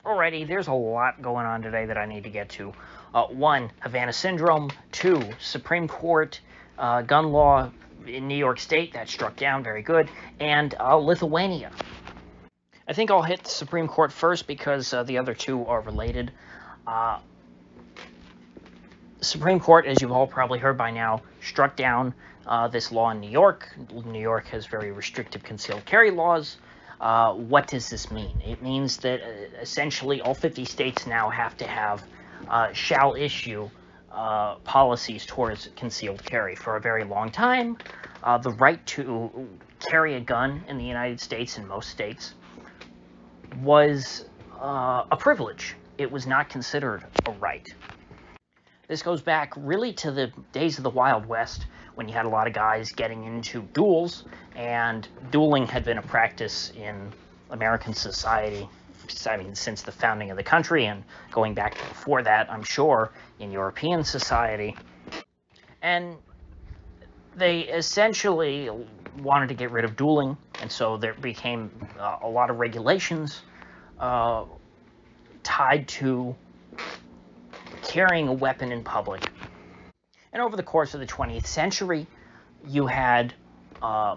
Alrighty, there's a lot going on today that I need to get to. One, Havana Syndrome. Two, Supreme Court gun law in New York State that struck down, very good. And Lithuania. I think I'll hit the Supreme Court first because the other two are related. Supreme Court, as you've all probably heard by now, struck down this law in New York. New York has very restrictive concealed carry laws. What does this mean? It means that essentially all 50 states now have to have shall issue policies towards concealed carry. For a very long time, the right to carry a gun in the United States, in most states, was a privilege. It was not considered a right. This goes back really to the days of the Wild West, when you had a lot of guys getting into duels, and dueling had been a practice in American society, I mean, since the founding of the country, and going back before that, I'm sure, in European society. And they essentially wanted to get rid of dueling, and so there became a lot of regulations tied to carrying a weapon in public. And over the course of the 20th century, you had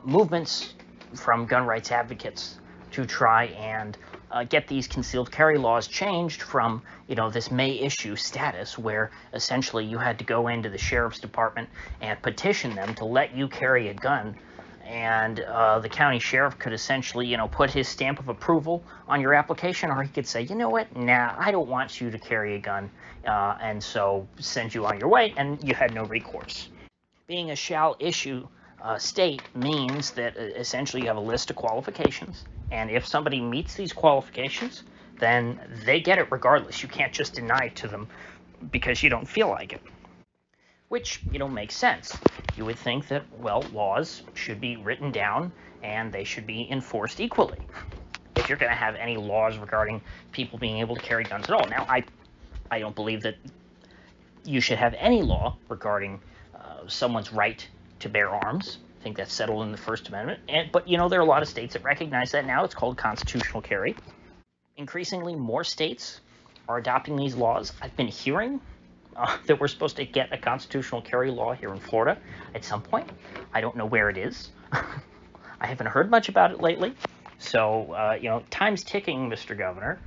movements from gun rights advocates to try and get these concealed carry laws changed from, this may issue status, where essentially you had to go into the sheriff's department and petition them to let you carry a gun. And the county sheriff could essentially, put his stamp of approval on your application, or he could say, you know what, nah, I don't want you to carry a gun, and so send you on your way, and you had no recourse. Being a shall issue state means that essentially you have a list of qualifications, and if somebody meets these qualifications, then they get it regardless. You can't just deny it to them because you don't feel like it. Which, makes sense. You would think that, well, laws should be written down and they should be enforced equally, if you're going to have any laws regarding people being able to carry guns at all. Now, I don't believe that you should have any law regarding someone's right to bear arms. I think that's settled in the First Amendment. But, there are a lot of states that recognize that now. It's called constitutional carry. Increasingly, more states are adopting these laws. I've been hearing that we're supposed to get a constitutional carry law here in Florida at some point. I don't know where it is. I haven't heard much about it lately. So, time's ticking, Mr. Governor.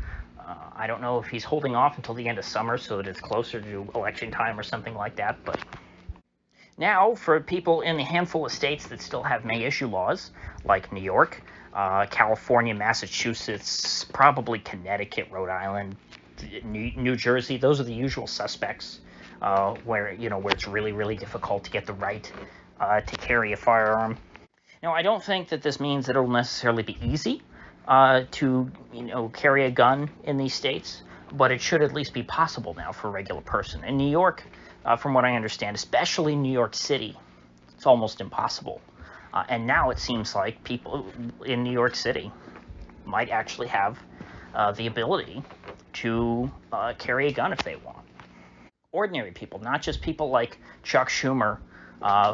I don't know if he's holding off until the end of summer so that it's closer to election time or something like that. But now, for people in the handful of states that still have may issue laws, like New York, California, Massachusetts, probably Connecticut, Rhode Island, New Jersey, those are the usual suspects where it's really, really difficult to get the right to carry a firearm. Now, I don't think that this means that it'll necessarily be easy to carry a gun in these states, but it should at least be possible now for a regular person. In New York, from what I understand, especially New York City, it's almost impossible. And now it seems like people in New York City might actually have the ability to carry a gun if they want. Ordinary people, not just people like Chuck Schumer,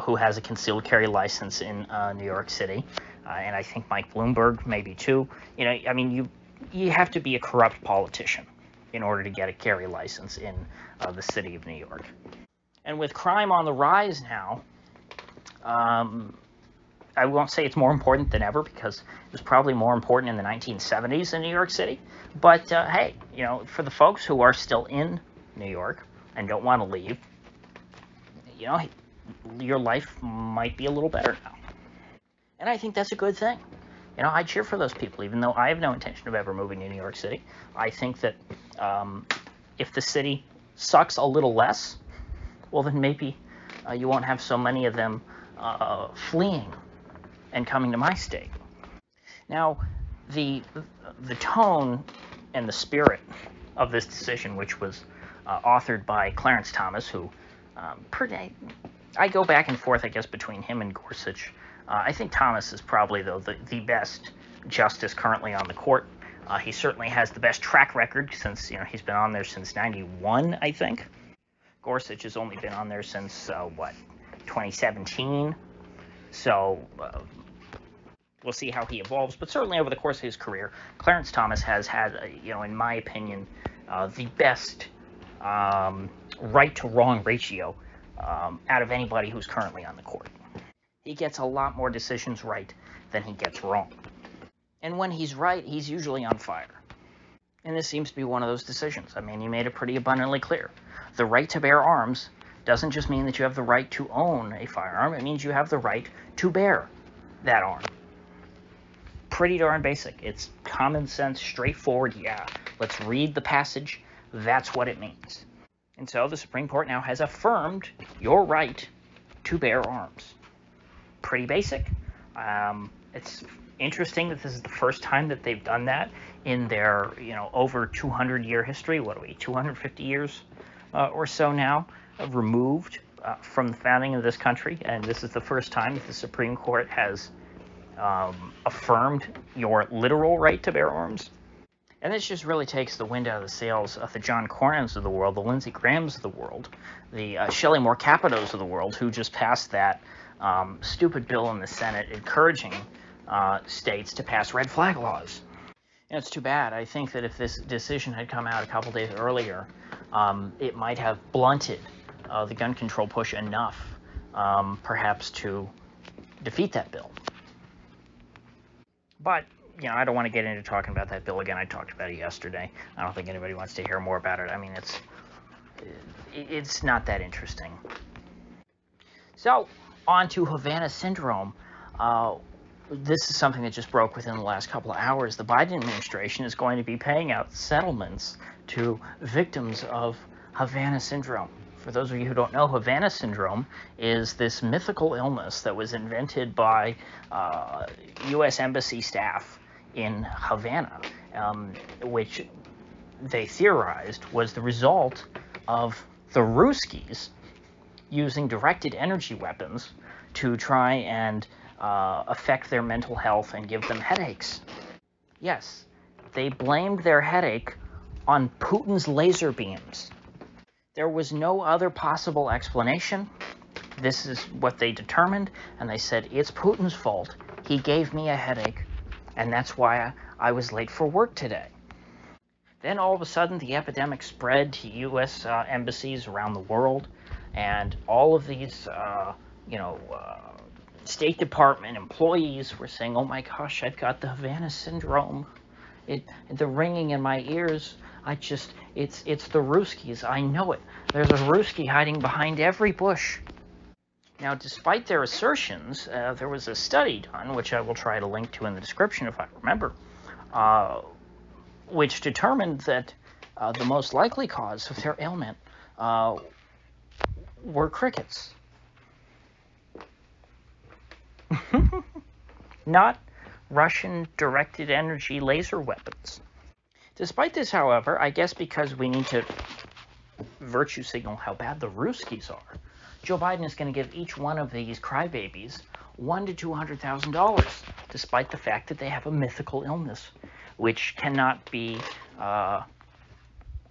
who has a concealed carry license in New York City, and I think Mike Bloomberg maybe too. You have to be a corrupt politician in order to get a carry license in the city of New York. And with crime on the rise now, I won't say it's more important than ever, because it was probably more important in the 1970s in New York City. But hey, for the folks who are still in New York and don't want to leave, your life might be a little better now. And I think that's a good thing. I cheer for those people, even though I have no intention of ever moving to New York City. I think that if the city sucks a little less, well, then maybe you won't have so many of them fleeing and coming to my state. Now, the tone and the spirit of this decision, which was authored by Clarence Thomas, who I go back and forth, I guess, between him and Gorsuch. I think Thomas is probably, though, the best justice currently on the court. He certainly has the best track record since, he's been on there since 91, I think. Gorsuch has only been on there since, 2017. So, we'll see how he evolves. But certainly over the course of his career, Clarence Thomas has had, in my opinion, the best right to wrong ratio out of anybody who's currently on the court. He gets a lot more decisions right than he gets wrong. And when he's right, he's usually on fire. And this seems to be one of those decisions. I mean, he made it pretty abundantly clear. The right to bear arms doesn't just mean that you have the right to own a firearm. It means you have the right to bear that arm. Pretty darn basic. It's common sense, straightforward. Yeah, let's read the passage. That's what it means. And so the Supreme Court now has affirmed your right to bear arms. Pretty basic. It's interesting that this is the first time that they've done that in their, over 200-year history. What are we, 250 years or so now removed from the founding of this country? And this is the first time that the Supreme Court has affirmed your literal right to bear arms. And this just really takes the wind out of the sails of the John Cornyn's of the world, the Lindsey Grahams of the world, the Shelley Moore Capitos of the world, who just passed that stupid bill in the Senate encouraging states to pass red flag laws. And it's too bad. I think that if this decision had come out a couple days earlier, it might have blunted the gun control push enough, perhaps, to defeat that bill. But, I don't want to get into talking about that bill again. I talked about it yesterday. I don't think anybody wants to hear more about it. I mean, it's not that interesting. So, on to Havana Syndrome. This is something that just broke within the last couple of hours. The Biden administration is going to be paying out settlements to victims of Havana Syndrome. For those of you who don't know, Havana Syndrome is this mythical illness that was invented by U.S. Embassy staff in Havana, which they theorized was the result of the Ruskies using directed energy weapons to try and affect their mental health and give them headaches. Yes, they blamed their headache on Putin's laser beams. There was no other possible explanation. This is what they determined, and they said, it's Putin's fault. He gave me a headache, and that's why I was late for work today. Then all of a sudden, the epidemic spread to U.S. embassies around the world, and all of these, State Department employees were saying, oh my gosh, I've got the Havana Syndrome. The ringing in my ears, it's the Ruskies. I know it. There's a Ruski hiding behind every bush. Now, despite their assertions, there was a study done, which I will try to link to in the description if I remember, which determined that the most likely cause of their ailment were crickets. Not Russian directed energy laser weapons. Despite this, however, I guess because we need to virtue signal how bad the Ruskies are, Joe Biden is going to give each one of these crybabies $100,000 to $200,000, despite the fact that they have a mythical illness, which cannot be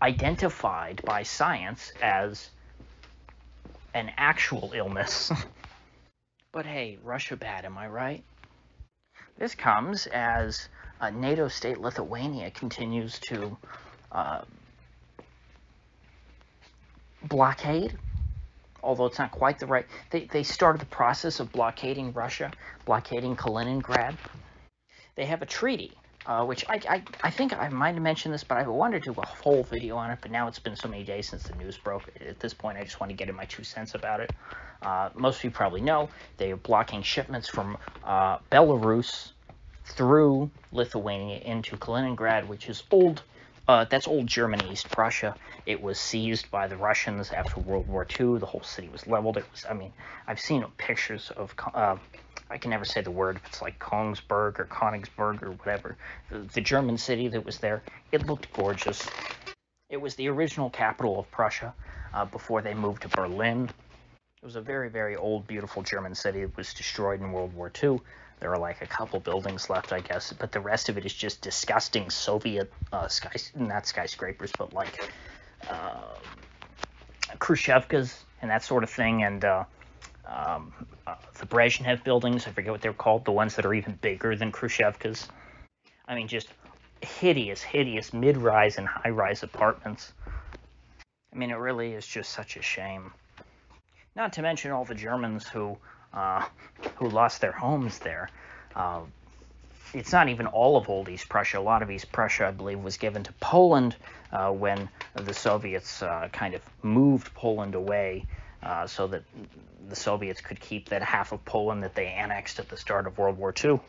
identified by science as an actual illness. But hey, Russia bad, am I right? This comes as NATO state Lithuania continues to blockade, although it's not quite the right. They started the process of blockading Russia, blockading Kaliningrad. They have a treaty, which I think I might have mentioned this, but I wanted to do a whole video on it, but now it's been so many days since the news broke. At this point, I just want to get in my 2 cents about it. Most of you probably know they are blocking shipments from Belarus through Lithuania into Kaliningrad, which is old. That's old Germany, East Prussia. It was seized by the Russians after World War II. The whole city was leveled. I've seen pictures of, I can never say the word, if it's like Kongsberg or Königsberg or whatever. The German city that was there, it looked gorgeous. It was the original capital of Prussia before they moved to Berlin. It was a very, very old, beautiful German city. It was destroyed in World War II. There are like a couple buildings left, I guess, but the rest of it is just disgusting Soviet, not skyscrapers, but like Khrushchevkas and that sort of thing, and the Brezhnev buildings, I forget what they're called, the ones that are even bigger than Khrushchevka's. I mean, just hideous, hideous mid-rise and high-rise apartments. I mean, it really is just such a shame. Not to mention all the Germans who lost their homes there. It's not even all of old East Prussia. A lot of East Prussia, I believe, was given to Poland when the Soviets kind of moved Poland away so that the Soviets could keep that half of Poland that they annexed at the start of World War II.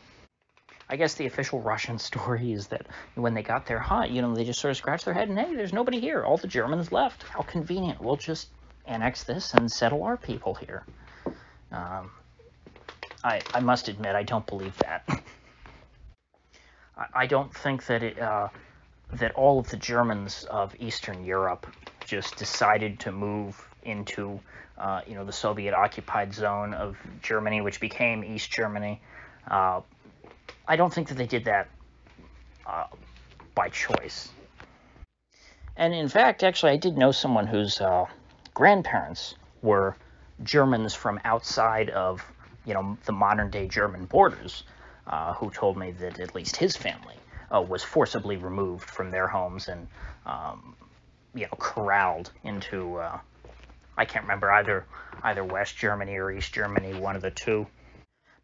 I guess the official Russian story is that when they got there hot, they just sort of scratched their head and, hey, there's nobody here. All the Germans left. How convenient. We'll just annex this and settle our people here. I must admit, I don't believe that. I don't think that that all of the Germans of Eastern Europe just decided to move into the Soviet-occupied zone of Germany, which became East Germany. I don't think that they did that by choice. And in fact, actually, I did know someone whose grandparents were Germans from outside of, the modern-day German borders, who told me that at least his family was forcibly removed from their homes and, corralled into, I can't remember, either West Germany or East Germany, one of the two.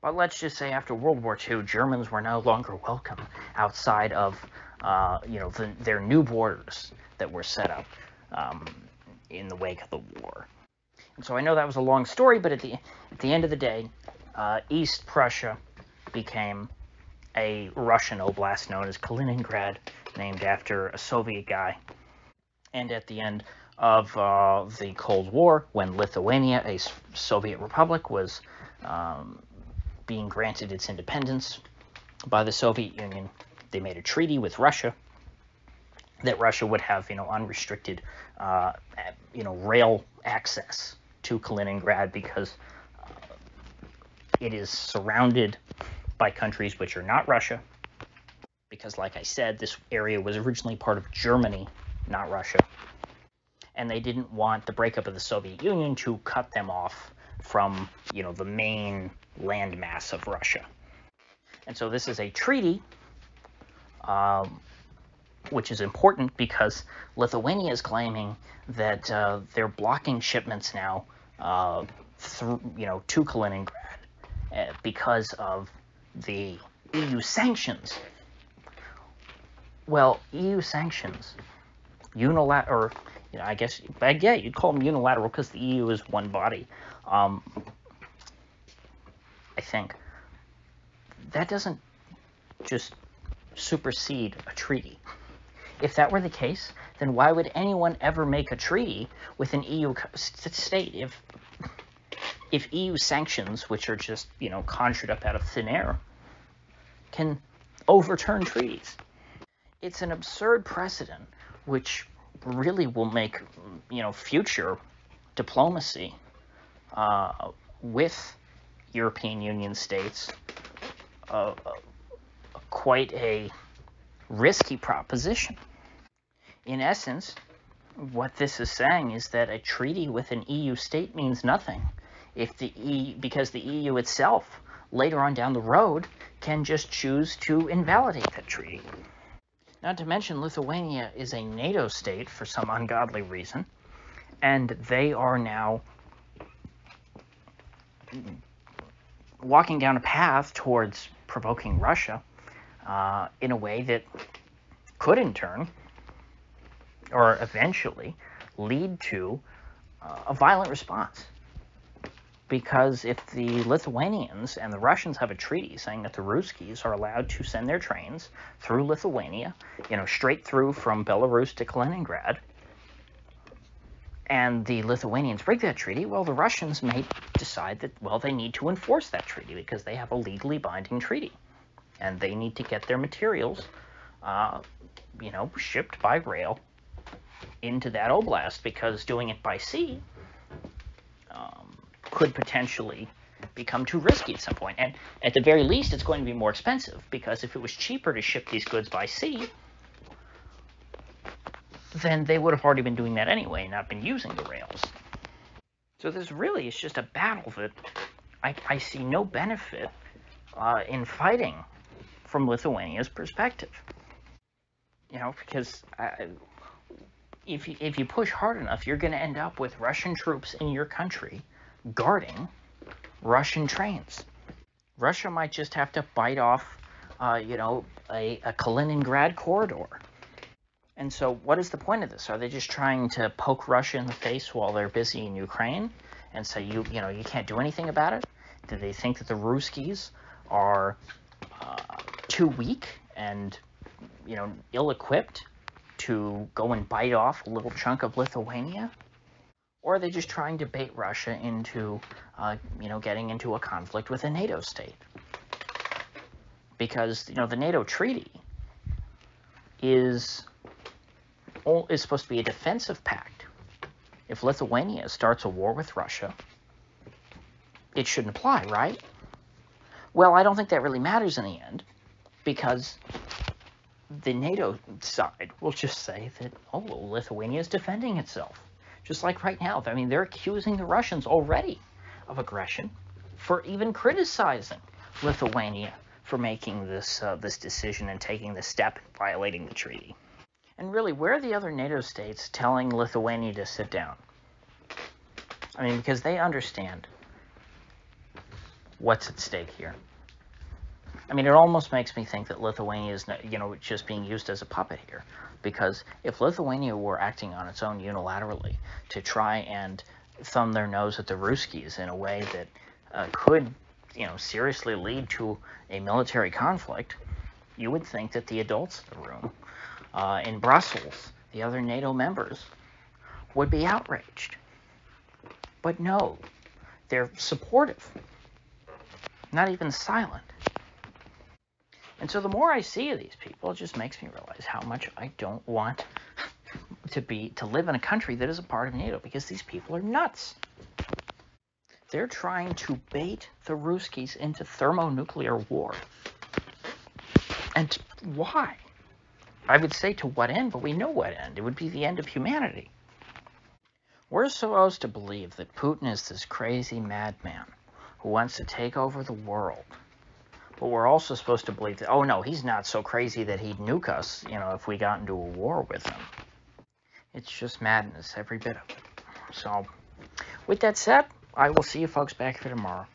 But let's just say after World War II, Germans were no longer welcome outside of, their new borders that were set up in the wake of the war. And so I know that was a long story, but at the end of the day, East Prussia became a Russian oblast known as Kaliningrad, named after a Soviet guy. And at the end of the Cold War, when Lithuania, a Soviet republic, was being granted its independence by the Soviet Union, they made a treaty with Russia that Russia would have, unrestricted, rail access to Kaliningrad because it is surrounded by countries which are not Russia. Because, like I said, this area was originally part of Germany, not Russia. And they didn't want the breakup of the Soviet Union to cut them off from, the main landmass of Russia. And so this is a treaty, which is important because Lithuania is claiming that they're blocking shipments now to Kaliningrad because of the EU sanctions. Well, EU sanctions, unilateral, I guess, yeah, you'd call them unilateral because the EU is one body. I think that doesn't just supersede a treaty. If that were the case, then why would anyone ever make a treaty with an EU state if EU sanctions, which are just, conjured up out of thin air, can overturn treaties? It's an absurd precedent, which really will make, future diplomacy with European Union states quite a risky proposition. In essence, what this is saying is that a treaty with an EU state means nothing because the EU itself, later on down the road, can just choose to invalidate that treaty. Not to mention, Lithuania is a NATO state for some ungodly reason, and they are now walking down a path towards provoking Russia in a way that could, in turn, or eventually, lead to a violent response. Because if the Lithuanians and the Russians have a treaty saying that the Ruskies are allowed to send their trains through Lithuania, straight through from Belarus to Kaliningrad, and the Lithuanians break that treaty, well, the Russians may decide that, they need to enforce that treaty because they have a legally binding treaty. And they need to get their materials, shipped by rail into that oblast, because doing it by sea could potentially become too risky at some point. And at the very least, it's going to be more expensive, because if it was cheaper to ship these goods by sea, then they would have already been doing that anyway and not been using the rails. So this really is just a battle that I see no benefit in fighting from Lithuania's perspective. Because if you push hard enough, you're going to end up with Russian troops in your country guarding Russian trains. Russia might just have to bite off, a Kaliningrad corridor. And so what is the point of this? Are they just trying to poke Russia in the face while they're busy in Ukraine and say, you can't do anything about it? Do they think that the Ruskies are too weak and, ill-equipped to go and bite off a little chunk of Lithuania? Or are they just trying to bait Russia into, getting into a conflict with a NATO state? Because, the NATO treaty is supposed to be a defensive pact. If Lithuania starts a war with Russia, it shouldn't apply, right? Well, I don't think that really matters in the end, because the NATO side will just say that, Lithuania is defending itself. Just like right now. I mean, they're accusing the Russians already of aggression for even criticizing Lithuania for making this decision and taking this step and violating the treaty. And really, where are the other NATO states telling Lithuania to sit down? I mean, because they understand what's at stake here. I mean, it almost makes me think that Lithuania is, just being used as a puppet here. Because if Lithuania were acting on its own unilaterally to try and thumb their nose at the Ruskies in a way that could, seriously lead to a military conflict, you would think that the adults in the room in Brussels, the other NATO members, would be outraged. But no, they're supportive, not even silent. And so the more I see of these people, it just makes me realize how much I don't want to live in a country that is a part of NATO, because these people are nuts. They're trying to bait the Ruskies into thermonuclear war. And why? I would say to what end, but we know what end. It would be the end of humanity. We're supposed to believe that Putin is this crazy madman who wants to take over the world. But we're also supposed to believe that, oh no, he's not so crazy that he'd nuke us, if we got into a war with him. It's just madness, every bit of it. So, with that said, I will see you folks back here tomorrow.